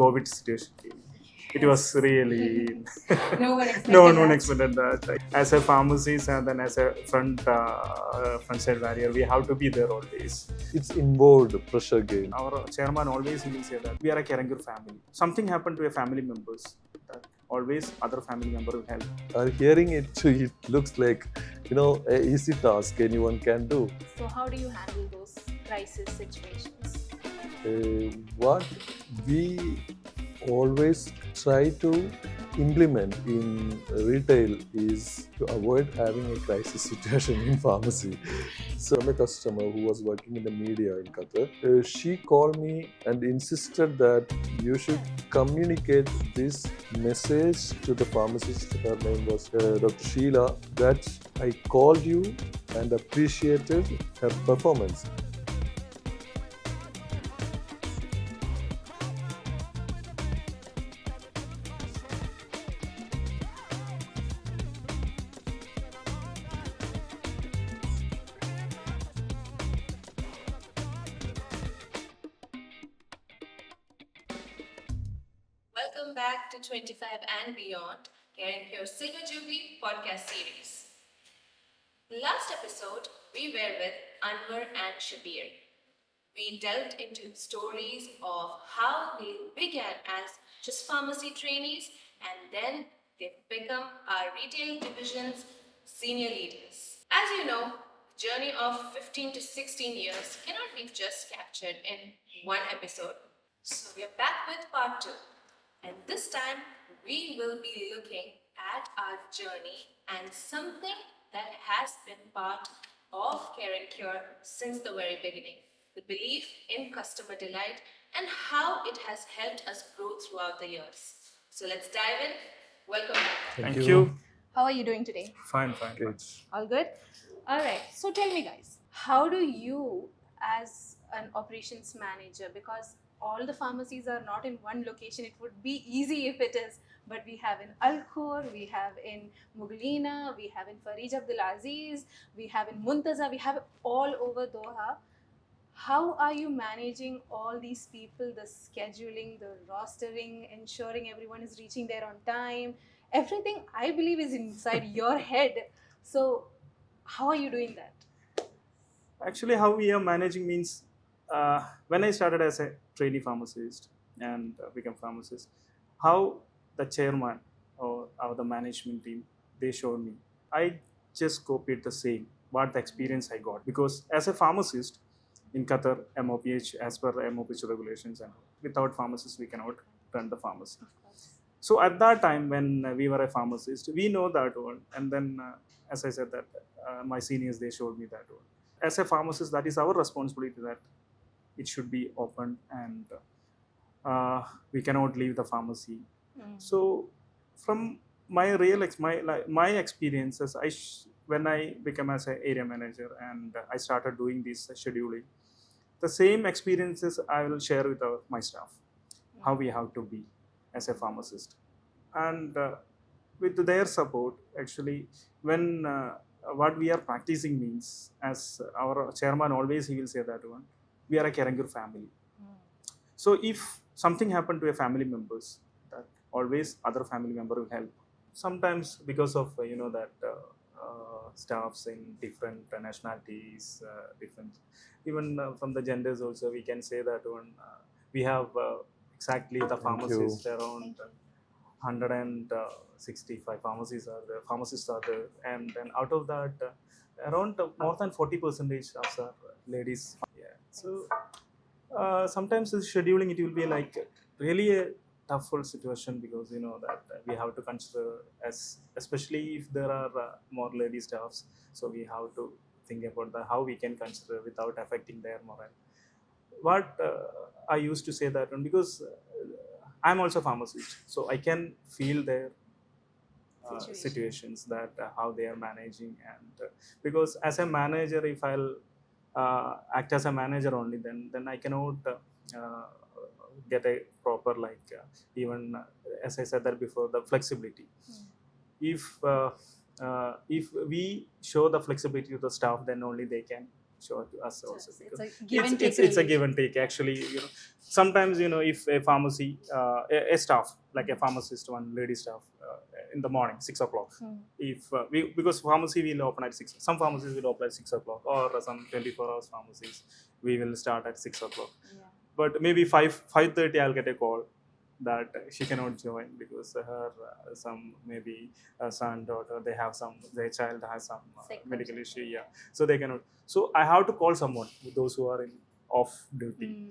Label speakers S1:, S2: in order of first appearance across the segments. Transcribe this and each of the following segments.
S1: COVID situation came. It was really
S2: No one expected
S1: no one
S2: that.
S1: expected that. As a pharmacist and then as a front side barrier, we have to be there always.
S3: It's involved pressure game.
S1: Our chairman always will say that we are a Kerangur family. Something happened to a family members, that always other family member will help.
S3: Hearing it, it looks like a easy task anyone can do.
S2: So how do you handle those crisis situations?
S3: What we always try to implement in retail is to avoid having a crisis situation in pharmacy. So, I'm a customer who was working in the media in Qatar. She called me and insisted that you should communicate this message to the pharmacist. Her name was Dr. Sheila, that I called you and appreciated her performance.
S4: Welcome back to 25 and Beyond, Caring Pure Silver Jubilee podcast series. Last episode, we were with Anwar and Shabeer. We delved into stories of how they began as just pharmacy trainees and then they've become our retail division's senior leaders. As you know, the journey of 15 to 16 years cannot be just captured in one episode. So we are back with part 2. And this time, we will be looking at our journey and something that has been part of Care and Cure since the very beginning. The belief in customer delight and how it has helped us grow throughout the years. So let's dive in. Welcome back.
S1: Thank you.
S2: How are you doing today?
S1: Fine.
S3: Good.
S2: All good? All right. So tell me, guys, how do you, as an operations manager, because all the pharmacies are not in one location, it would be easy if it is, but we have in Al-Khor, we have in Mughlina, we have in Farij Abdulaziz, we have in Muntaza, we have all over Doha. How are you managing all these people, the scheduling, the rostering, ensuring everyone is reaching there on time? Everything, I believe, is inside your head. So how are you doing that?
S1: Actually, how we are managing means, when I started as a trainee pharmacist and become pharmacist, how the chairman or the management team, they showed me. I just copied the same, what the experience I got. Because as a pharmacist in Qatar, MOPH, as per MOPH regulations, and without pharmacists, we cannot run the pharmacy.
S2: Of course.
S1: So at that time, when we were a pharmacist, we know that one. And then, as I said, that my seniors, they showed me that one. As a pharmacist, that is our responsibility, that it should be open and we cannot leave the pharmacy. So from my my experiences, when I became as an area manager and I started doing this scheduling, the same experiences I will share with my staff, how we have to be as a pharmacist. And with their support, actually, when what we are practicing means, as our chairman always, he will say that one, we are a Kerangur family. So if something happened to a family members, that always other family member will help. Sometimes because of that staffs in different nationalities, different, even from the genders also, we can say that one, we have exactly the pharmacists around 165 pharmacies are there, pharmacists are there, and then out of that, around more than 40% of are ladies. Yeah. So sometimes the scheduling, it will be like really a tough situation, because that we have to consider, as especially if there are more lady staffs, so we have to think about how we can consider without affecting their morale. What I used to say that one, because I'm also a pharmacist, so I can feel their situations, that how they are managing. And because as a manager, if I'll act as a manager only, then I cannot get a proper, like even as I said that before, the flexibility. If we show the flexibility to the staff, then only they can show to us also,
S2: It's
S1: because
S2: a give and take
S1: it's a give and take actually. Sometimes if a pharmacy a staff like a pharmacist, one lady staff, in the morning 6 o'clock, if we, because pharmacy will open at 6, some pharmacies will open at 6 o'clock, or some 24 hours pharmacies we will start at 6 o'clock.
S2: Yeah.
S1: But maybe 5:30 I'll get a call that she cannot join because her some maybe son, daughter, they have some, their child has some
S2: Sick or
S1: medical
S2: something,
S1: issue, yeah, so they cannot. So I have to call someone, those who are in off duty,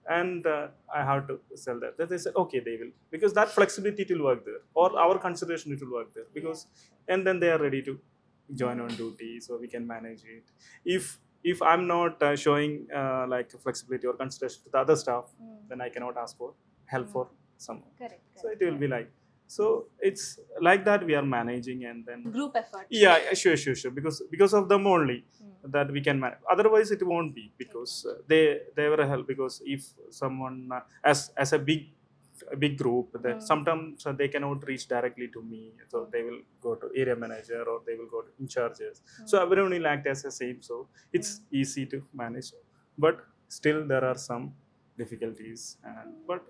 S1: and I have to sell that. Then they said okay, they will, because that flexibility it will work there, or our consideration it will work there, because and then they are ready to join on duty, so we can manage it. If I'm not showing like flexibility or consideration to the other staff, then I cannot ask for help for someone.
S2: Correct.
S1: So it will be like, so it's like that we are managing, and then
S2: Group effort.
S1: yeah, sure, because of them only that we can manage. Otherwise it won't be, because they were a help, because if someone as a big group, that sometimes they cannot reach directly to me, so they will go to area manager, or they will go to in charges. So everyone will act as the same, so it's easy to manage. But still there are some difficulties, and but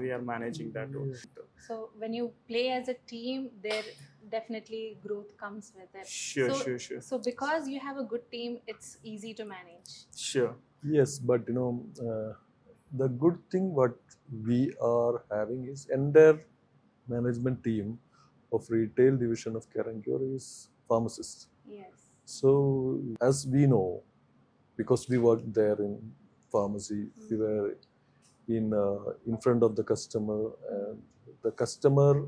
S1: we are managing that too.
S2: So when you play as a team, there definitely growth comes with it.
S1: Sure.
S2: So because you have a good team, it's easy to manage.
S1: Sure.
S3: Yes, but the good thing what we are having is entire management team of retail division of Care and Cure is pharmacists.
S2: Yes.
S3: So as we know, because we worked there in pharmacy, we were in front of the customer, and the customer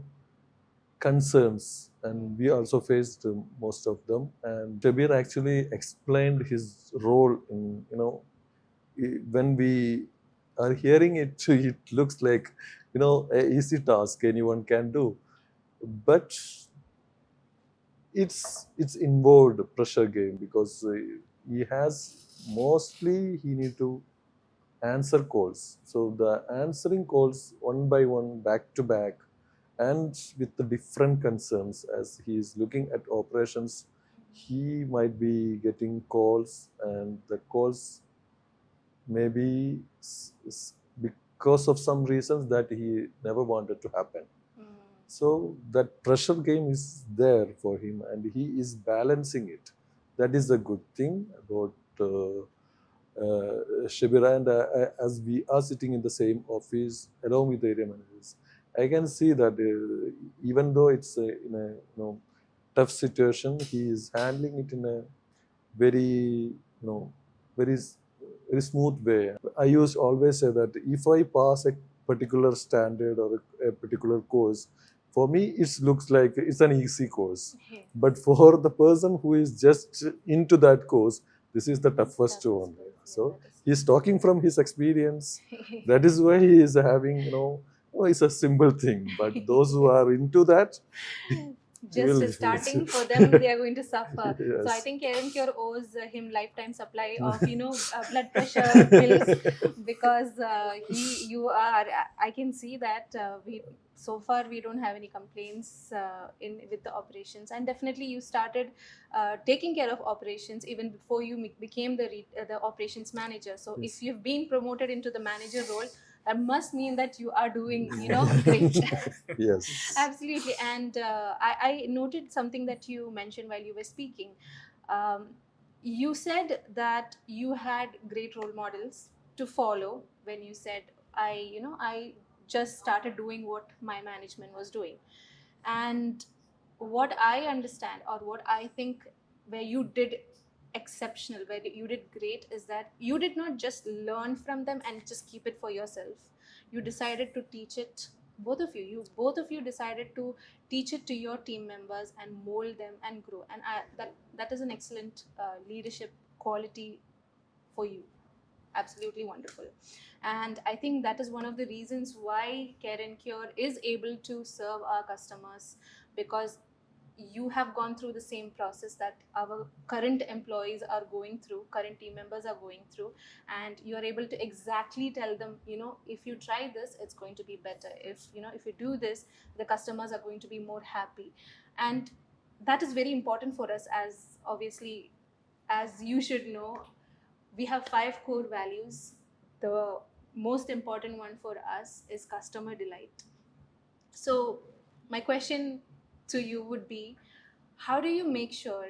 S3: concerns, and we also faced most of them. And Shabeer actually explained his role in, when we are hearing it, it looks like a easy task anyone can do, but it's involved pressure game, because he has mostly he need to answer calls. So the answering calls one by one, back to back, and with the different concerns. As he is looking at operations, he might be getting calls, and the calls maybe because of some reasons that he never wanted to happen. So that pressure game is there for him, and he is balancing it. That is a good thing about Shabeer. And as we are sitting in the same office along with the area managers, I can see that even though it's in a tough situation, he is handling it in a very very very smooth way. I used to always say that if I pass a particular standard or a particular course, for me it looks like it's an easy course. But for the person who is just into that course, this is the toughest one. So he's talking from his experience. That is why he is having, it's a simple thing. But those who are into that,
S2: just starting, for them they are going to suffer.
S3: Yes.
S2: So I think Care and Cure owes him lifetime supply of blood pressure pills, because you are, I can see that we so far we don't have any complaints in with the operations. And definitely you started taking care of operations even before you became the operations manager. So
S3: Yes.
S2: if you've been promoted into the manager role, that must mean that you are doing great.
S3: Yes.
S2: Absolutely. And I noted something that you mentioned while you were speaking. You said that you had great role models to follow when you said, I just started doing what my management was doing. And what I understand, or what I think where you did exceptional, where you did great, is that you did not just learn from them and just keep it for yourself. You decided to teach it. Both of you decided to teach it to your team members and mold them and grow. And that is an excellent leadership quality for you. Absolutely wonderful. And I think that is one of the reasons why Care and Cure is able to serve our customers, because you have gone through the same process that our current employees are going through, current team members are going through, and you are able to exactly tell them, if you try this, it's going to be better. If you do this, the customers are going to be more happy. And that is very important for us, as obviously, as you should know, We have 5 core values. The most important one for us is customer delight. So, my question to you would be, how do you make sure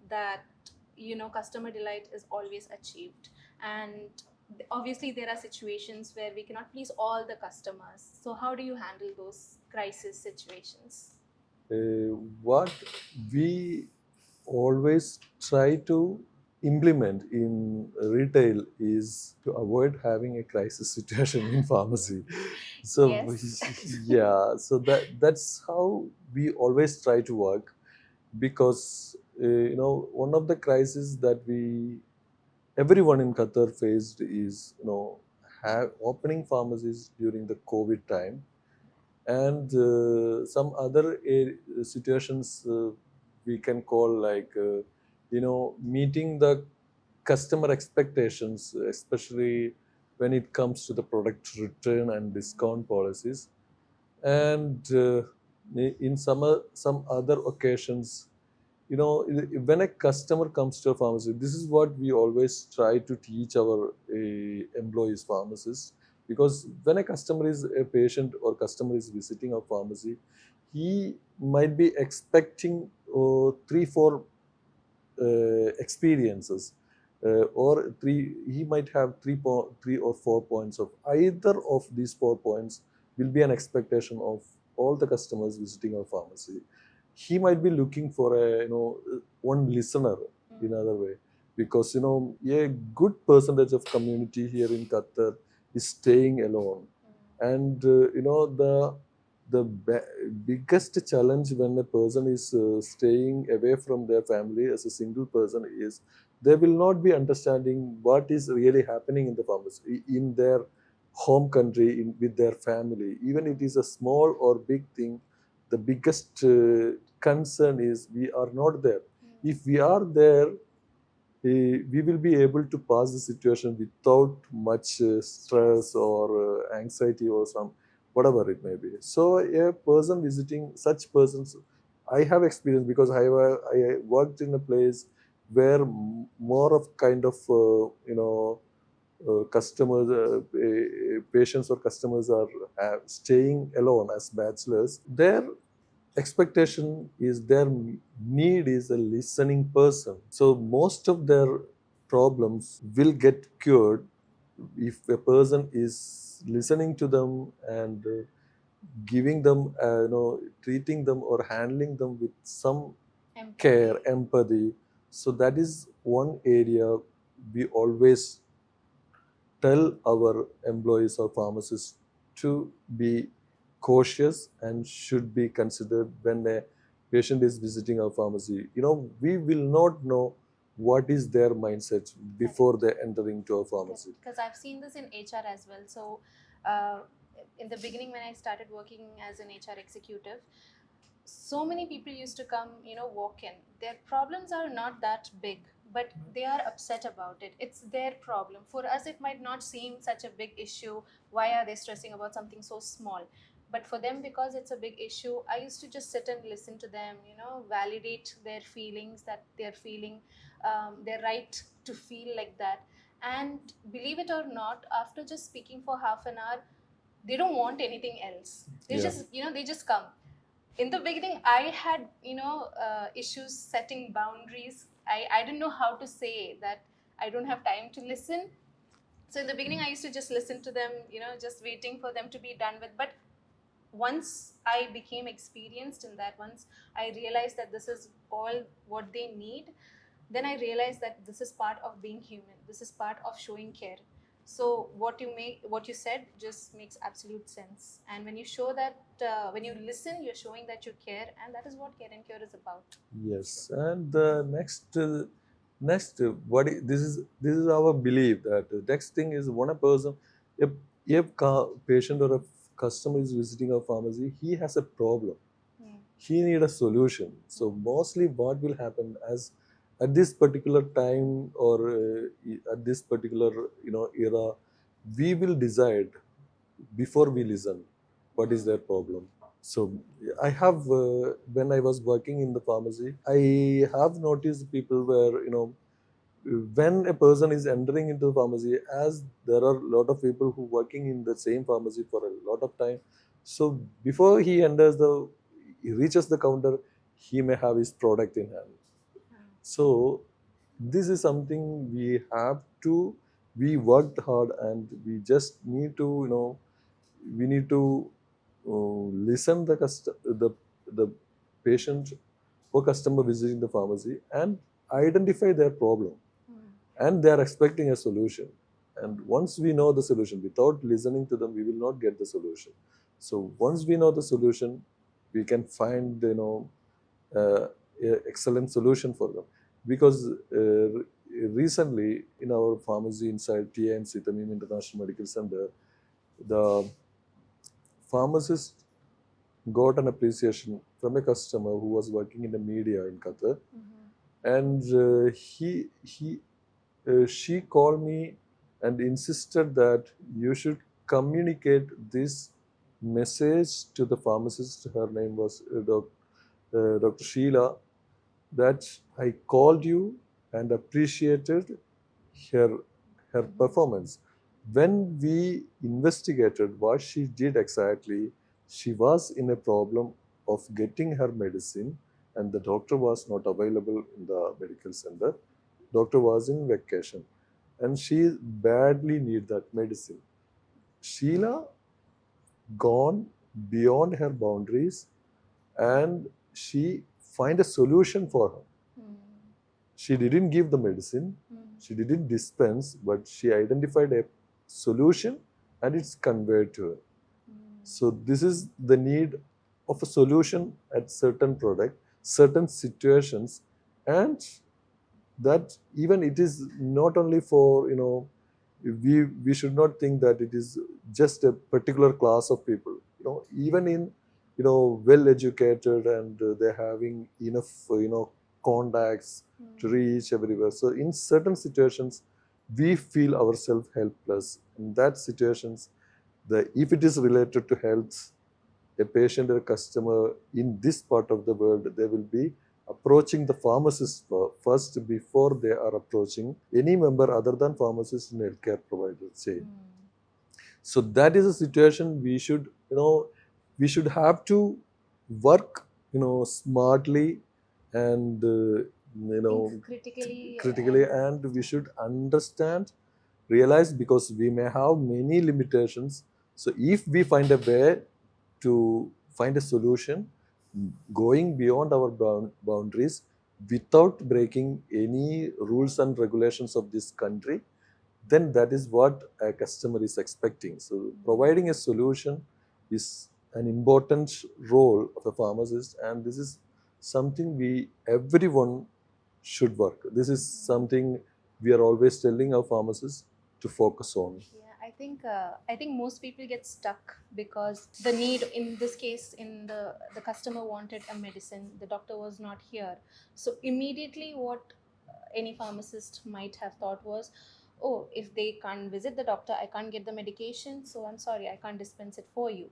S2: that customer delight is always achieved? And obviously there are situations where we cannot please all the customers. So how do you handle those crisis situations?
S3: What we always try to implement in retail is to avoid having a crisis situation in pharmacy. So
S2: Yes.
S3: yeah, so that's how we always try to work, because one of the crises that we everyone in Qatar faced is have opening pharmacies during the COVID time, and some other situations we can call like meeting the customer expectations, especially when it comes to the product return and discount policies. And in some other occasions, when a customer comes to a pharmacy, this is what we always try to teach our employees, pharmacists, because when a customer is a patient or customer is visiting a pharmacy, he might be expecting 3 4 experiences, or three he might have 3 or 4 points of either of these 4 points will be an expectation of all the customers visiting our pharmacy. He might be looking for a one listener in other way, because a good percentage of community here in Qatar is staying alone. And biggest challenge when a person is staying away from their family as a single person is they will not be understanding what is really happening in the pharmacy in their home country, with their family. Even it is a small or big thing, the biggest concern is we are not there. If we are there, we will be able to pass the situation without much stress or anxiety or some whatever it may be. So a person visiting such persons, I have experience because I worked in a place where more of kind of customers, patients or customers are staying alone as bachelors. Their expectation is their need is a listening person. So most of their problems will get cured if a person is listening to them and giving them, treating them or handling them with some care, empathy. So that is one area we always tell our employees or pharmacists to be cautious and should be considered when a patient is visiting our pharmacy. We will not know what is their mindset before they enter into our pharmacy.
S2: Because I've seen this in HR as well. So, uh, in the beginning, when I started working as an HR executive, so many people used to come, walk in. Their problems are not that big, but they are upset about it. It's their problem. For us, it might not seem such a big issue. Why are they stressing about something so small? But for them, because it's a big issue, I used to just sit and listen to them, validate their feelings, that they're feeling their right to feel like that. And believe it or not, after just speaking for half an hour, they don't want anything else. They just, they just come. In the beginning, I had issues setting boundaries. I didn't know how to say that I don't have time to listen. So in the beginning, I used to just listen to them, just waiting for them to be done with. But once I became experienced in that, once I realized that this is all what they need, then I realized that this is part of being human, this is part of showing care. So what you said just makes absolute sense. And when you show that, when you listen, you're showing that you care, and that is what Care and Cure is about.
S3: Yes, and the next this is our belief that the next thing is when a person, if patient or a customer is visiting a pharmacy, he has a problem. He need a solution. So mostly what will happen as at this particular time or at this particular era, we will decide before we listen what is their problem. So I have when I was working in the pharmacy, I have noticed people where when a person is entering into the pharmacy, as there are a lot of people who working in the same pharmacy for a lot of time, so before he reaches the counter, he may have his product in hand. So this is something we worked hard, and we just need to, we need to listen the patient or customer visiting the pharmacy and identify their problem, and they are expecting a solution. And once we know the solution, without listening to them, we will not get the solution. So once we know the solution, we can find, uh, excellent solution for them. Because recently in our pharmacy inside TNC, Tamim International Medical Center, the pharmacist got an appreciation from a customer who was working in the media in Qatar, and she called me and insisted that you should communicate this message to the pharmacist. Her name was Dr. Sheila, that I called you and appreciated her her performance. When we investigated what she did exactly, she was in a problem of getting her medicine, and the doctor was not available in the medical center. Doctor was in vacation, and she badly need that medicine. Sheila gone beyond her boundaries, and she find a solution for her. She didn't give the medicine, she didn't dispense, but she identified a solution and it's conveyed to her. So this is the need of a solution at certain product, certain situations, and that even it is not only for, we should not think that it is just a particular class of people. Even in, well educated, and they're having enough, contacts to reach everywhere. So in certain situations, we feel ourselves helpless. In that situations, if it is related to health, a patient or a customer in this part of the world, they will be approaching the pharmacist first before they are approaching any member other than pharmacist in healthcare provider chain. So that is a situation we should have to work, smartly, and
S2: Critically.
S3: critically, and we should understand, realize, because we may have many limitations. So if we find a way to find a solution going beyond our boundaries without breaking any rules and regulations of this country, then that is what a customer is expecting. So providing a solution is an important role of a pharmacist, and this is something everyone should work. This is something we are always telling our pharmacists to focus on.
S2: Yeah, I think most people get stuck because the need, in this case, in the customer wanted a medicine, the doctor was not here. So immediately what any pharmacist might have thought was, oh, if they can't visit the doctor, I can't get the medication, so I'm sorry, I can't dispense it for you.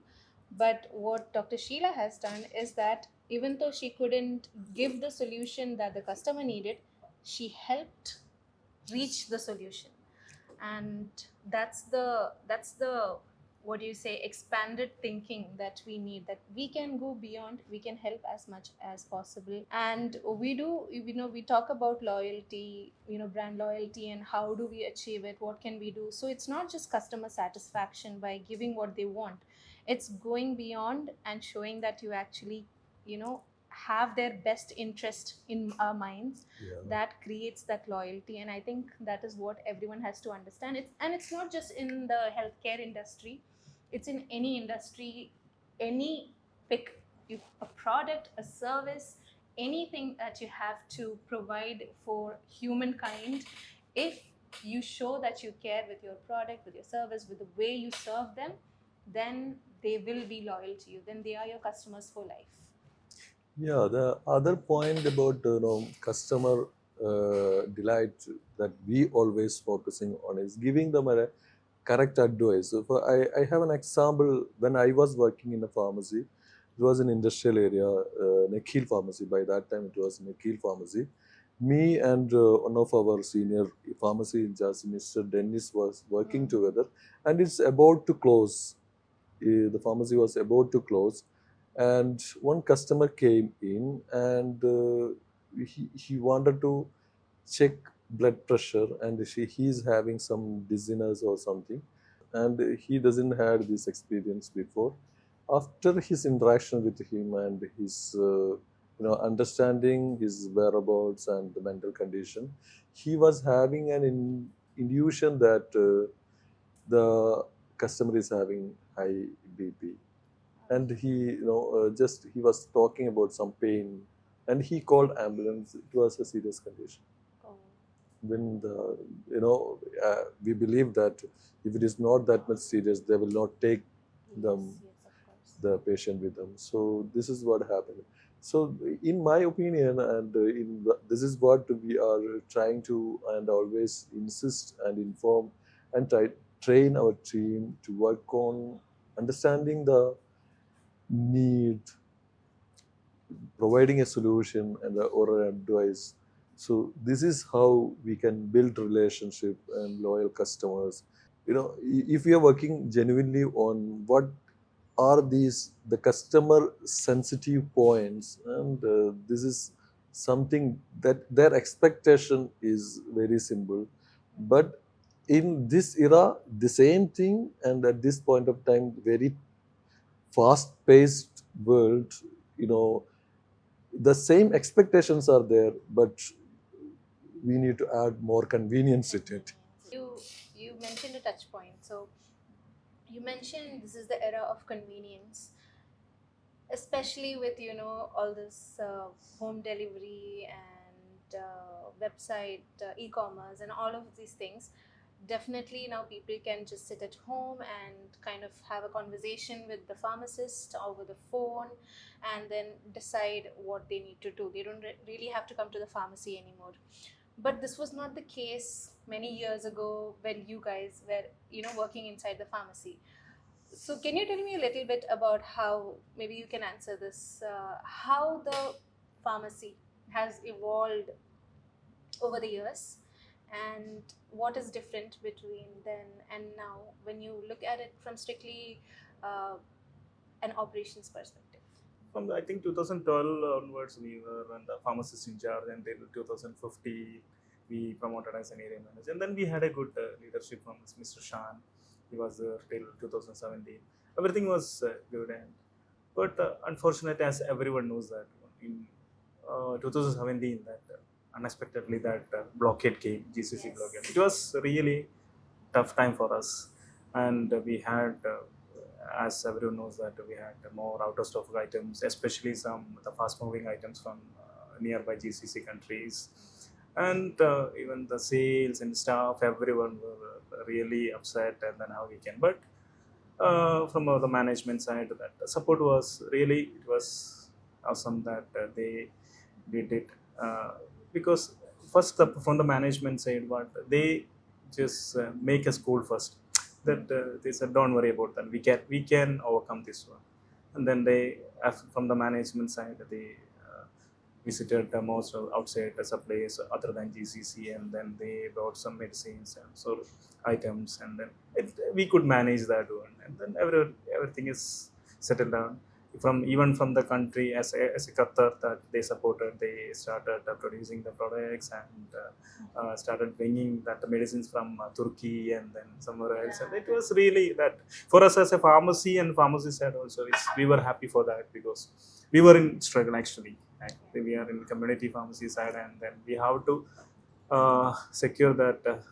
S2: But what Dr. Sheila has done is that even though she couldn't give the solution that the customer needed, she helped reach the solution. And that's the what do you say, expanded thinking that we need, that we can go beyond, we can help as much as possible. And we do, we talk about loyalty, brand loyalty, and how do we achieve it, what can we do. So it's not just customer satisfaction by giving what they want, it's going beyond and showing that you actually have their best interest in our minds.
S3: Yeah.
S2: That creates that loyalty, and I think that is what everyone has to understand. It's not just in the healthcare industry, it's in any industry. Any pick a product, a service, anything that you have to provide for humankind, if you show that you care with your product, with your service, with the way you serve them, then they will be loyal to you, then they are your customers for life.
S3: Yeah, the other point about customer delight that we always focusing on is giving them a correct advice. So I have an example. When I was working in a pharmacy, it was an industrial area, Nikhil pharmacy. By that time, it was Nikhil pharmacy, Me and one of our senior pharmacy in charge, Mr. Dennis, was working together, and it's about to close. The pharmacy was about to close, and one customer came in, and he wanted to check blood pressure, and he's having some dizziness or something, and he doesn't had this experience before. After his interaction with him and his understanding his whereabouts and the mental condition, he was having an illusion that the customer is having high BP, and just he was talking about some pain, and he called ambulance. It was a serious condition.
S2: Oh.
S3: When the we believe that if it is not that much serious, they will not take them,
S2: Yes, of course.
S3: the patient with them. So this is what happened. So in my opinion, and this is what we are trying to and always insist and inform and train our team to work on understanding the need, providing a solution and or an advice. So this is how we can build relationship and loyal customers. If we are working genuinely on what are these the customer sensitive points, and this is something that their expectation is very simple, but in this era the same thing, and at this point of time very fast paced world, you know the same expectations are there, but we need to add more convenience in it.
S2: You mentioned a touch point. So you mentioned this is the era of convenience, especially with all this home delivery and website e-commerce and all of these things. Definitely now people can just sit at home and kind of have a conversation with the pharmacist over the phone and then decide what they need to do. They don't really have to come to the pharmacy anymore. But this was not the case many years ago when you guys were working inside the pharmacy. So can you tell me a little bit about how, maybe you can answer this, how the pharmacy has evolved over the years, and what is different between then and now when you look at it from strictly uh, an operations perspective?
S1: From I think 2012 onwards, we were on the pharmacist in charge, and then 2050 we promoted as an area manager. And then we had a good leadership from Mr. Shan. He was there till 2017. Everything was good, but unfortunately, as everyone knows that in 2017, that unexpectedly that blockade came, GCC
S2: Yes.
S1: blockade. It was really tough time for us, and we had as everyone knows that we had more out of stock items, especially some the fast moving items from nearby GCC countries, and even the sales and staff, everyone were really upset, and then how we can. But from the management side, that support was really, it was awesome that they did it, because first from the management side, what they just make us cool first, that they said don't worry about that, we can overcome this one. And then they, from the management side, they visited most of outside suppliers other than GCC, and then they brought some medicines and so items, and then we could manage that one, and then everything is settled down. From even from the country, as a Qatar, that they supported, they started producing the products, and started bringing that medicines from Turkey and then somewhere else, and it was really that for us as a pharmacy and pharmacy side also, we were happy for that, because we were in struggle actually. We are in community pharmacy side, and then we have to secure that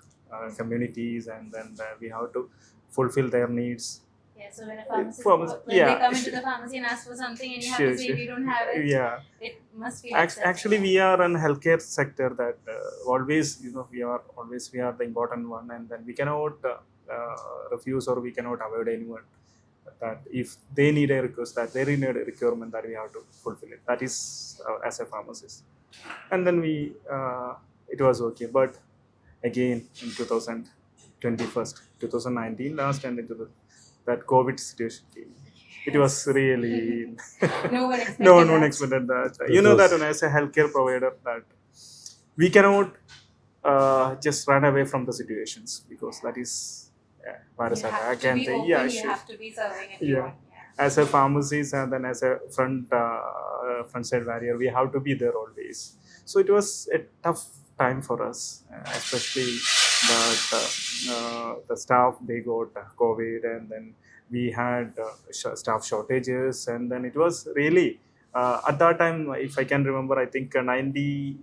S1: communities, and then we have to fulfill their needs.
S2: Yeah, so when a pharmacist,
S1: Pharmacy,
S2: when they come into the pharmacy and ask for something and you have
S1: Sure,
S2: to say
S1: sure.
S2: we don't have it,
S1: Yeah.
S2: it must be like that.
S1: Actually, we are in healthcare sector that always, we are the important one, and then we cannot refuse, or we cannot avoid anyone. That if they need a request, that they need a requirement, that we have to fulfill it. That is as a pharmacist. And then it was okay. But again, in 2021, 2019 last, and into that COVID situation came. It was really
S2: No one expected
S1: no one
S2: that.
S1: expected that.
S3: It
S1: You know that
S3: was-
S1: when as a healthcare provider, that we cannot just run away from the situations, because that is virus
S2: You
S1: attack.
S2: have to be
S1: And
S2: open,
S1: yeah,
S2: you
S1: sure.
S2: have to be serving
S1: Yeah,
S2: everyone.
S1: as a pharmacist and then as a front side barrier, we have to be there always. So it was a tough time for us, especially that the staff, they got COVID, and then we had staff shortages, and then it was really at that time, if I can remember, I think 90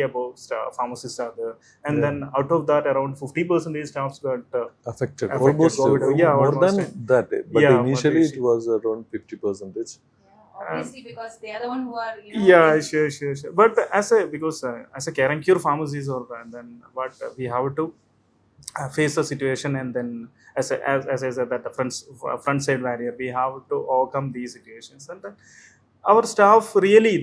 S1: above pharmacists are there, and
S3: Yeah.
S1: then out of that, around 50% staffs got
S3: Affected,
S1: affected.
S3: almost
S1: COVID, yeah,
S3: more
S1: almost.
S3: than that. But
S1: Yeah,
S3: initially it
S1: but
S3: was around 50%.
S2: Obviously, because they are the one who are,
S1: yeah, sure. But as a, because as a care and cure pharmacies, or and then what we have to face the situation, and then as I said, that the front side barrier, we have to overcome these situations, and then our staff really,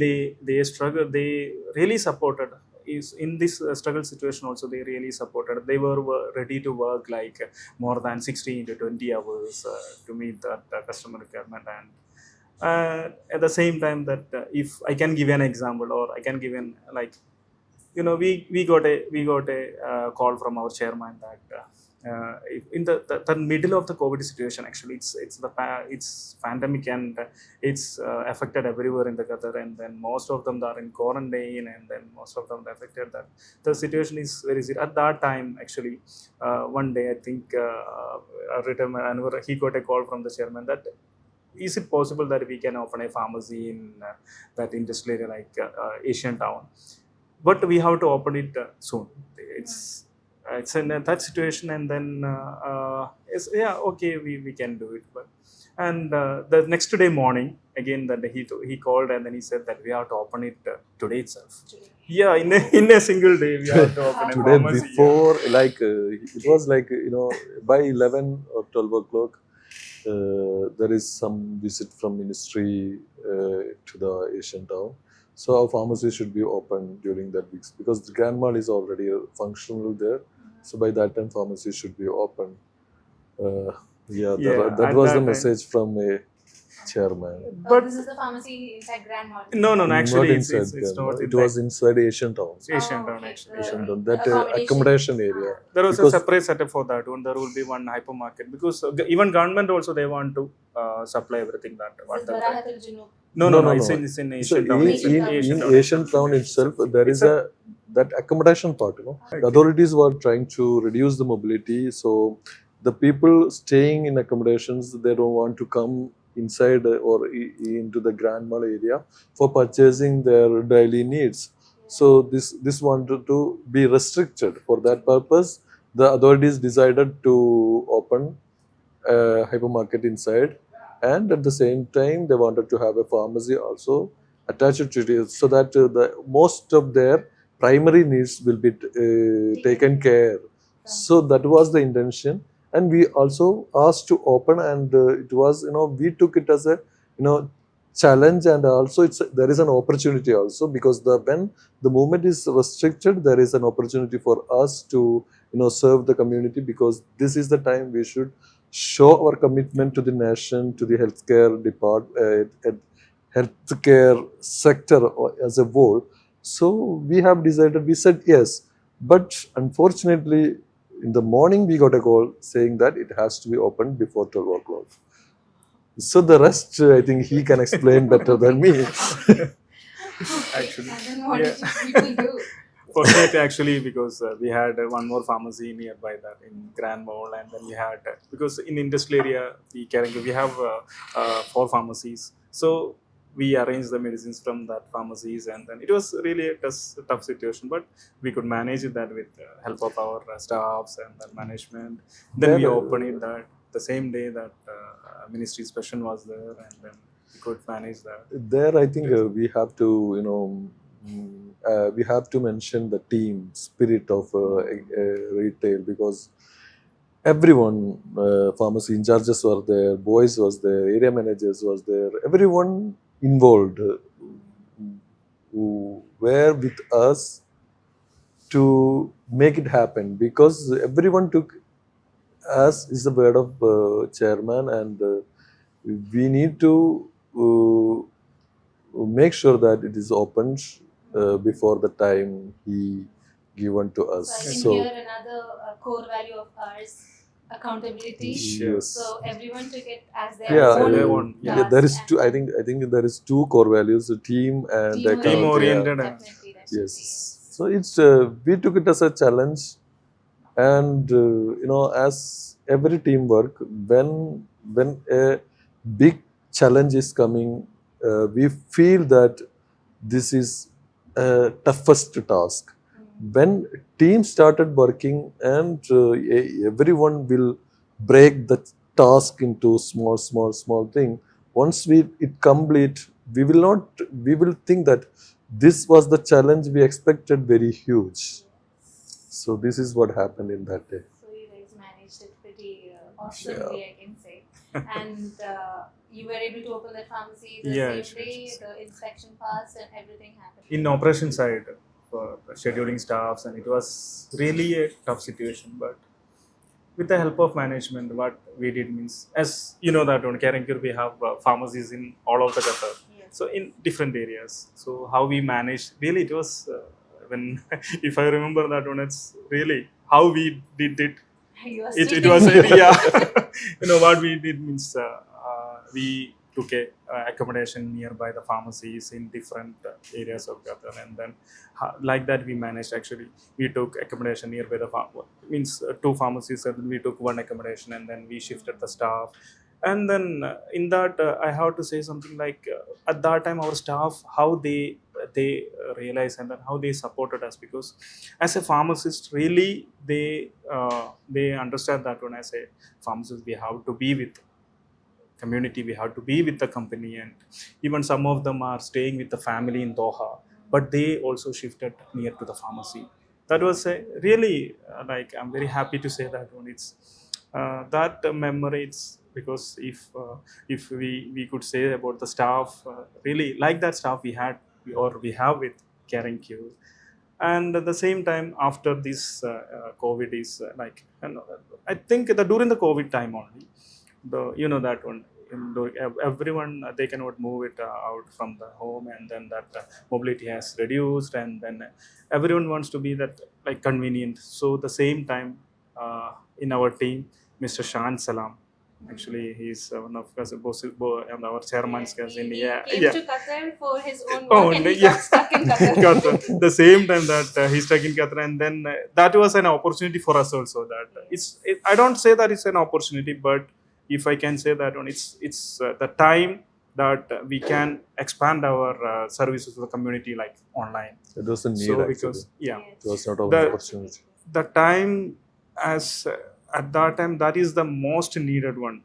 S1: they struggle, they really supported, is in this struggle situation also, they really supported, they were ready to work like more than 16 to 20 hours to meet that customer requirement. And at the same time, that if I can give an example, or I can give an, like, we got a call from our chairman that in the middle of the COVID situation, actually, it's pandemic, and it's affected everywhere in the Qatar, and then most of them are in quarantine, and then most of them are affected, that the situation is very serious at that time. Actually, one day, I think retired Anwar, he got a call from the chairman that, is it possible that we can open a pharmacy in that industrial area, like Asian Town, but we have to open it soon. It's in that situation, and then yeah, okay, we can do it. But and the next day morning, again, that he called, and then he said that we have to open it today itself. Yeah, in a single day, we have to open a
S3: Today,
S1: pharmacy.
S3: before, like it was like, by 11 or 12 o'clock, there is some visit from ministry to the Asian town. So our pharmacy should be open during that week, because the Grand Mall is already functional there. So by that time, pharmacy should be open. Uh, yeah,
S1: Yeah,
S3: that
S1: at
S3: was
S1: that
S3: the
S1: time.
S3: message from a chairman.
S2: But this is the pharmacy inside Grand Mall.
S1: No, actually,
S3: Not
S1: it's
S3: inside
S1: it's
S3: Grand
S1: not
S3: Mall.
S1: in
S3: It was inside Asian town.
S1: Asian
S2: Oh,
S1: Town,
S2: okay.
S1: actually.
S3: Asian
S1: Yeah.
S3: town. That
S2: Accommodation.
S3: accommodation area.
S1: There was
S3: Because-
S1: a separate setup for that one. There will be one hypermarket, because even government also, they want to supply everything that
S2: This
S1: what
S2: is
S1: the
S2: Barahatul Junub.
S1: no, it's
S3: no.
S1: in
S3: So
S1: Asian Town.
S3: in,
S1: It's in
S3: in,
S1: Asian
S3: in
S1: Town.
S3: Asian town itself, there
S1: It's
S3: is a that accommodation part. The authorities were trying to reduce the mobility, so the people staying in accommodations, they don't want to come inside or into the Grand Mall area for purchasing their daily needs. So this wanted to be restricted. For that purpose, the authorities decided to open a hypermarket inside, and at the same time they wanted to have a pharmacy also attached to it, so that the most of their primary needs will be taken care. So that was the intention, and we also asked to open, and it was, we took it as a, challenge, and also there is an opportunity also, because when the movement is restricted, there is an opportunity for us to, serve the community, because this is the time we should show our commitment to the nation, to the healthcare healthcare sector as a whole. So we have decided, we said yes, but unfortunately, in the morning we got a call saying that it has to be opened before 12 o'clock. So the rest, I think he can explain better than me.
S1: Actually,
S2: And then what
S1: yeah.
S2: did people do?
S1: Fortunately, actually, because we had one more pharmacy nearby that in Grand Mall, and then we had, because in industrial area we have 4 pharmacies, so we arranged the medicines from that pharmacies, and then it was really a tough situation, but we could manage that with help of our staffs and the management. Then we
S3: Then,
S1: opened it that the same day that ministry inspection was there, and then we could manage that.
S3: there I think we have to, we have to mention the team spirit of retail, because everyone, pharmacy in charges were there, boys was there, area managers was there, everyone involved who were with us to make it happen, because everyone took us is the word of chairman, and we need to make sure that it is opened before the time he given to us.
S2: So I think
S3: So
S2: here another core value of ours, accountability.
S3: yes.
S2: So everyone took it as their
S3: Yeah,
S2: own
S1: their
S3: uh,
S1: own,
S3: yeah,
S2: task
S3: there is
S2: and
S3: two. I think there is two core values: the team and
S2: teamwork.
S1: team
S3: account. Yeah.
S1: oriented.
S2: Definitely, definitely.
S3: Yes. So it's we took it as a challenge, and as every teamwork, when a big challenge is coming, we feel that this is a toughest task. When team started working and everyone will break the task into small thing. Once we it complete, we will think that this was the challenge we expected very huge. So this is what happened in that day.
S2: So you guys managed it pretty awesomely, I can say. And you were able to open that pharmacy the
S1: Yeah,
S2: same
S1: sure,
S2: day,
S1: sure.
S2: the inspection passed, and everything happened.
S1: In operation side for scheduling staffs, and it was really a tough situation, but with the help of management, what we did means, as you know that on Cure we have pharmacies in all over the Qatar,
S2: Yes.
S1: so in different areas. So how we managed, really, it was when if I remember that one, it's really how we did it.
S2: You are
S1: It
S2: stricken.
S1: was yeah. What we did means we took a accommodation nearby the pharmacies in different areas of Qatar, and then like that we managed. Actually, we took accommodation nearby the means two pharmacies, and we took one accommodation, and then we shifted the staff. And then in that, I have to say something like at that time our staff, how they realized, and then how they supported us, because as a pharmacist, really they understand that when I say pharmacist, we have to be with community, we have to be with the company, and even some of them are staying with the family in Doha, but they also shifted near to the pharmacy. That was a really like, I'm very happy to say that one. It's that memory. It's because if we could say about the staff, really like that staff we had, or we have with Caring Cure. And at the same time, after this COVID is and I think that during the COVID time only, the that one, everyone, they cannot move it out from the home, and then that mobility has reduced, and then everyone wants to be that like convenient. So the same time, in our team, Mr. Shan Salam, actually he's one of us, and our chairman's cousin.
S2: He
S1: Yeah,
S2: came
S1: yeah.
S2: to Qatar for his own
S1: Oh,
S2: work, and he
S1: yeah.
S2: got stuck in Qatar.
S1: Qatar. The same time that he's stuck in Qatar, and then that was an opportunity for us also. That I don't say that it's an opportunity, but if I can say that one, it's the time that we can expand our services to the community, like online.
S3: It was a need
S1: So
S3: actually.
S1: because yeah,
S3: It was not an
S1: The-
S3: opportunity.
S1: the time, as at that time, that is the most needed one,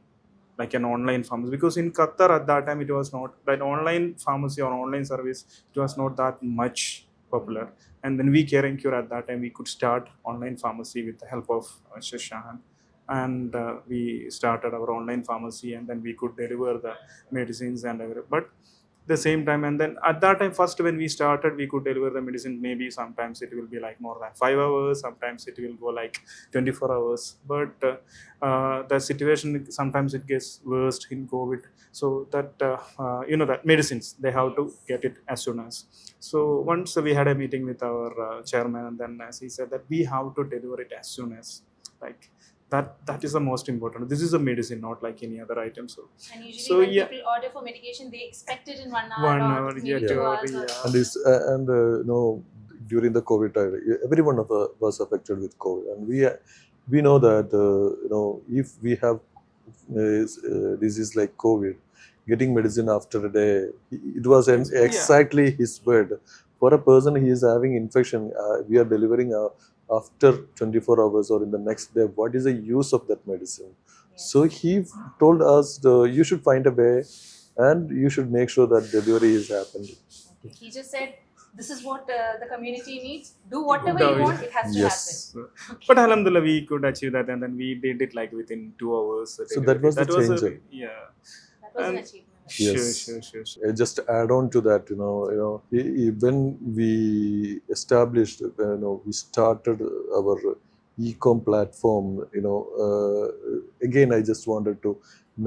S1: like an online pharmacy, because in Qatar at that time it was not that online pharmacy or online service, it was not that much popular. And then we Caring Cure at that time, we could start online pharmacy with the help of Shashan, and we started our online pharmacy, and then we could deliver the medicines and everything. But the same time, and then at that time, first when we started, we could deliver the medicine, maybe sometimes it will be like more than 5 hours, sometimes it will go like 24 hours. But the situation, sometimes it gets worse in COVID, so that that medicines, they have to get it as soon as. So once we had a meeting with our chairman, and then as he said that we have to deliver it as soon as, like that is the most important. This is a medicine, not like any other item. So
S2: And usually
S1: So,
S2: when
S1: yeah.
S2: people order for medication, they expect it in 1 hour
S1: 1 hour,
S2: or maybe
S1: yeah,
S2: 2 hours.
S1: yeah.
S2: Or
S3: And this during the COVID time, every one of us was affected with COVID, and we know that if we have disease like COVID, getting medicine after a day, it was exactly his word. For a person he is having infection, we are delivering after 24 hours or in the next day. What is the use of that medicine? So he told us you should find a way, and you should make sure that delivery is happening.
S2: he just said, "This is what the community needs. Do whatever
S1: No,
S2: you want. It has to
S3: Yes.
S2: happen."
S1: But alhamdulillah, we could achieve that, and then we did it like within 2 hours.
S3: So that was the changer.
S1: Yeah.
S2: That was an
S1: And-
S2: achievement.
S3: Yes.
S1: Sure.
S3: Just add on to that, when we established, we started our e-com platform, again, I just wanted to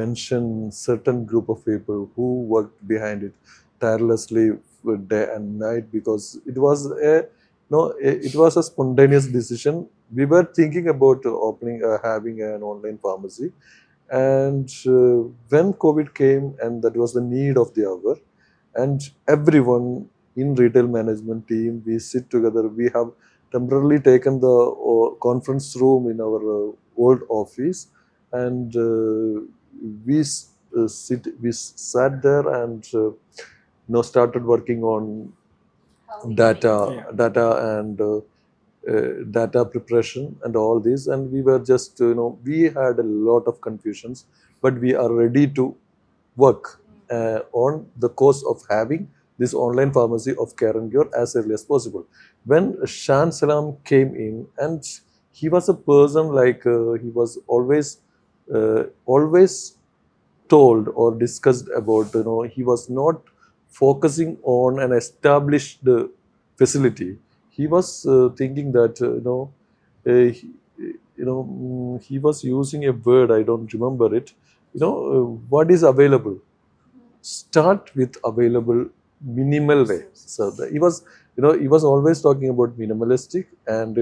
S3: mention certain group of people who worked behind it tirelessly day and night because it was a no, it was a spontaneous decision. We were thinking about opening, having an online pharmacy, and when COVID came, and that was the need of the hour, and everyone in retail management team, we sit together. We have temporarily taken the conference room in our old office, and we sat there and started working on
S2: How we
S3: data
S2: make
S1: Yeah.
S3: data and data preparation and all this, and we were just we had a lot of confusions, but we are ready to work on the course of having this online pharmacy of Care and Cure as early as possible. When Shan Salam came in, and he was a person like he was always told or discussed about, he was not focusing on an established facility. He was thinking that he, he was using a word, I don't remember it. What is available, start with available minimal way. So he was always talking about minimalistic, and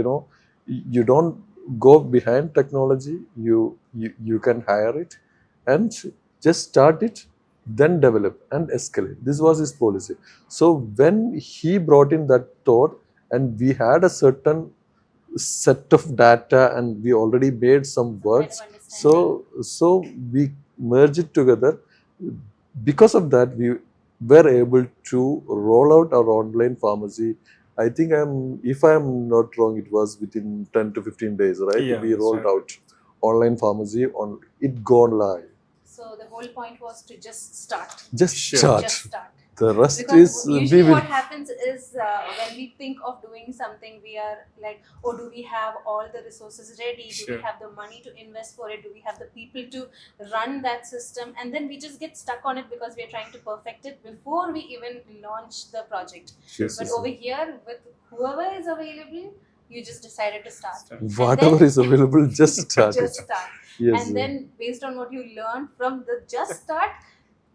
S3: you don't go behind technology. You can hire it and just start it, then develop and escalate. This was his policy. So when he brought in that thought, and we had a certain set of data, and we already made some words, so we merge it together. Because of that, we were able to roll out our online pharmacy. I think if I'm not wrong, it was within 10 to 15 days, right?
S1: Yeah,
S3: We
S1: that's
S3: rolled
S1: right.
S3: out online pharmacy on it, gone live.
S2: So the whole point was to just start.
S3: Just
S1: Sure.
S3: start.
S2: Just start.
S3: The rest
S2: Because
S3: is
S2: usually
S3: we will.
S2: what happens is when we think of doing something, we are like, oh, do we have all the resources ready? Do
S1: Sure.
S2: we have the money to invest for it? Do we have the people to run that system? And then we just get stuck on it because we are trying to perfect it before we even launch the project.
S3: Sure,
S2: But over here, with whoever is available, you just decided to start.
S1: Start.
S2: And
S3: Whatever
S2: then-
S3: is available, just start
S2: just
S3: it.
S2: start.
S3: Yes.
S2: And then based on what you learned from the just start,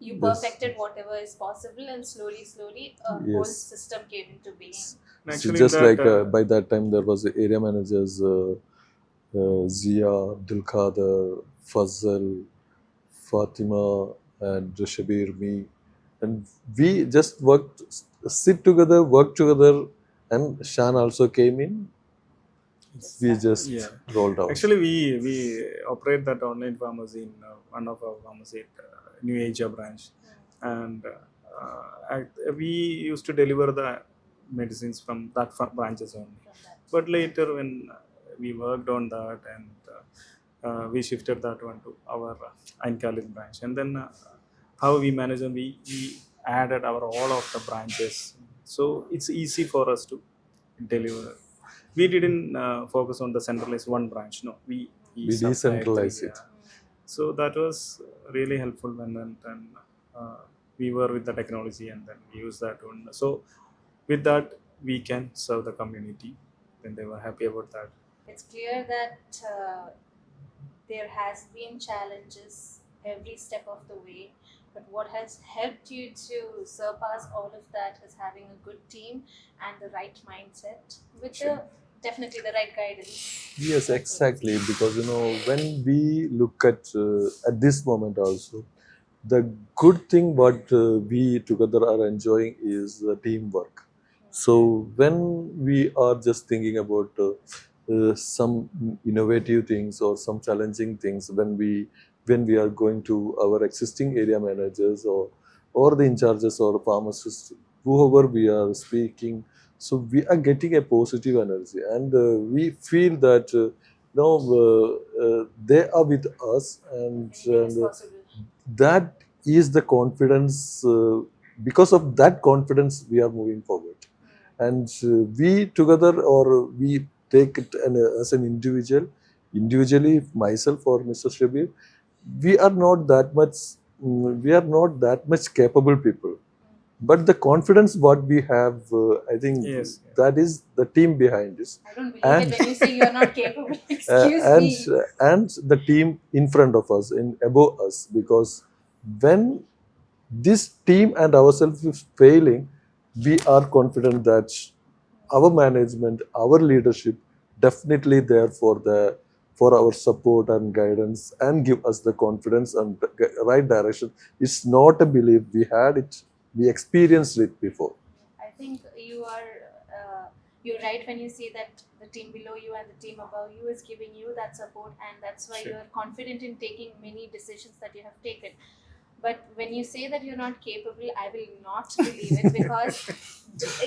S2: you
S3: Yes.
S2: perfected whatever is possible, and slowly a whole
S3: Yes.
S2: system came into being.
S3: So
S1: Actually,
S3: just
S1: that,
S3: like by that time, there was the area managers, Zia, Dilkader, Fazal, Fatima, and Shabeer, me, and we just sit together, work together, and Shan also came in. We just
S1: Yeah.
S3: rolled out.
S1: Actually, we operate that online pharmacy in one of our pharmacy at New Asia branch, and we used to deliver the medicines from that branches only. But later, when we worked on that, and we shifted that one to our Ain Khalid branch, and then how we manage them, we added our all of the branches, so it's easy for us to deliver. We didn't focus on the centralized one branch. No, we
S3: We
S1: supplied
S3: decentralized
S1: three,
S3: it.
S1: so that was really helpful when and uh, we were with the technology, and then we use that one. So with that, we can serve the community. Then they were happy about that.
S2: It's clear that there has been challenges every step of the way, but what has helped you to surpass all of that is having a good team and the right mindset with
S1: Sure.
S2: definitely the right guidance.
S3: Yes, exactly. Because when we look at this moment also, the good thing what we together are enjoying is the teamwork. So when we are just thinking about some innovative things or some challenging things, when we are going to our existing area managers or the in charges or pharmacists, whoever we are speaking, so we are getting a positive energy, and we feel that they are with us,
S2: Anything is possible.
S3: that is the confidence. Because of that confidence, we are moving forward, and we together, or we take it as an individually, myself or Mr. Shabir, we are not that much. We are not that much capable people, but the confidence what we have, I think
S1: Yes.
S3: that is the team behind this,
S2: I don't believe
S3: and
S2: it when you say you're not capable. Excuse me.
S3: and the team in front of us, in above us, because when this team and ourselves is failing, we are confident that our management, our leadership, definitely there for our support and guidance and give us the confidence and the right direction. It's not a belief. We had it. We experienced it before.
S2: I think you're right when you say that the team below you and the team above you is giving you that support, and that's why
S1: Sure.
S2: you're confident in taking many decisions that you have taken. But when you say that you're not capable, I will not believe it, because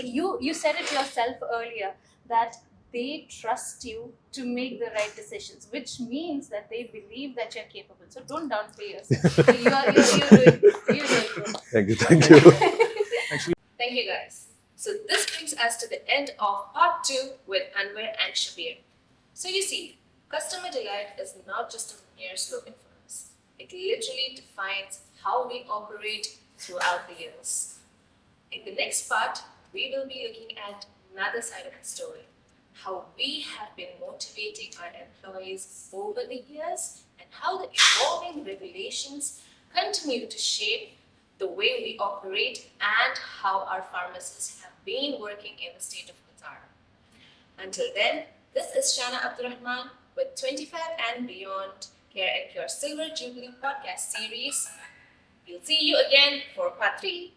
S2: you said it yourself earlier that they trust you to make the right decisions, which means that they believe that you're capable. So don't downplay yourself. You're doing good.
S3: Thank you. Thank you.
S4: Thank you, guys. So this brings us to the end of part 2 with Anwar and Shabeer. So you see, customer delight is not just a mere slogan for us. It literally defines how we operate throughout the years. In the next part, we will be looking at another side of the story, how we have been motivating our employees over the years and how the evolving regulations continue to shape the way we operate and how our pharmacists have been working in the state of Qatar. Until then, this is Shana Abdurrahman with 25 and Beyond Care and Cure Silver Jubilee podcast series. We'll see you again for part 3.